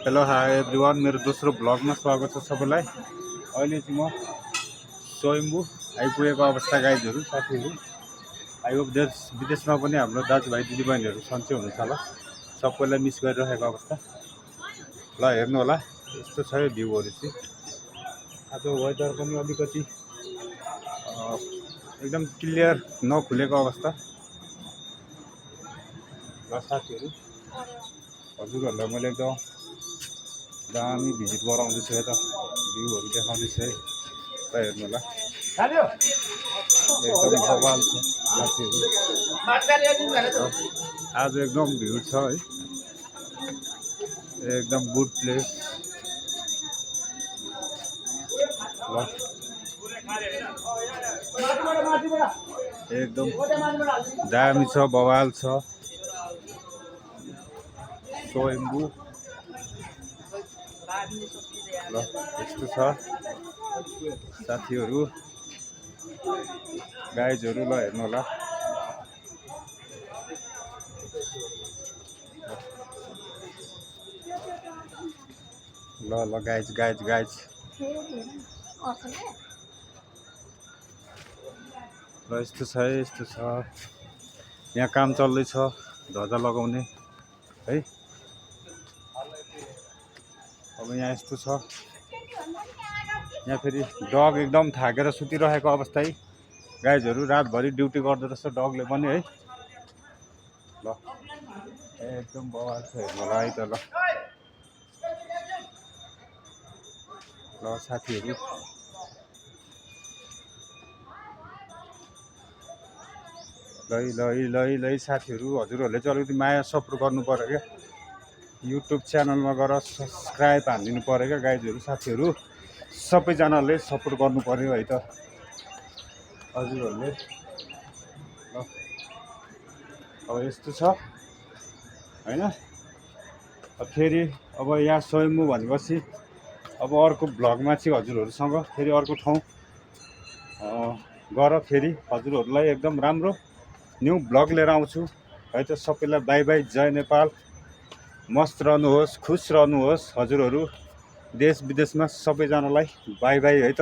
Hello hi everyone, मेरो दोस्रो ब्लगमा स्वागत छ सबैलाई। अहिले चाहिँ म स्वयम्भू आइपुगेको अवस्था गाइजहरू साथीहरू। आई होप देश विदेशमा पनि हाम्रो दाजुभाइ दिदीबहिनीहरू सन्चै हुनुहुन्छ होला। सबैलाई मिस गरिरहेको अवस्था। ल हेर्नु होला, यस्तो छ यो भ्यूहरू चाहिँ। आज वेदर पनि अलिकति एकदम क्लियर नखुलेको अवस्था। ल साथीहरू, हजुरहरूलाई मैले एकदम दामी भिजिट गराउँदैछु, यता भ्यूहरू देखाउँदैछु है। ल हेर्नु होला, एकदम बवाल छ साथीहरू। आज एकदम भिड छ है, एकदम गुड प्लेस। ल एकदम दामी छ, बवाल छ स्वयम्भू। ल यस्तो छ साथीहरू गाइजहरू। ल हेर्नु होला, ल ल गाइज गाइज गाइज ल यस्तो छ है, यस्तो छ। यहाँ काम चल्दैछ ध्वजा लगाउने है। अब यहाँ यस्तो छ, यहाँ फेरि डग एकदम थाकेर सुतिरहेको अवस्था है गाइजहरू। रातभरि ड्युटी गर्दो रहेछ डगले पनि है। ल एकदम बवाल छ, हेर्नु होला है त। ल साथीहरू, लै साथीहरू, हजुरहरूले चाहिँ अलिकति माया सपोर्ट गर्नु पऱ्यो क्या। युट्युब च्यानलमा गएर सब्सक्राइब हानिदिनु पऱ्यो क्या गाइजहरू। साथीहरू सबैजनाले सपोर्ट गर्नु पऱ्यो है त हजुरहरूले। ल अब यस्तो छ होइन। फेरि अब यहाँ स्वयम्भू भनेपछि अब अर्को भ्लगमा चाहिँ हजुरहरूसँग फेरि अर्को ठाउँ गएर फेरि हजुरहरूलाई एकदम राम्रो न्यू भ्लग लिएर आउँछु है त। सबैलाई बाई बाई, जय नेपाल। मस्त रहनुहोस्, खुस रहनुहोस् हजुरहरू। देश विदेशमा सबैजनालाई बाई बाई है त।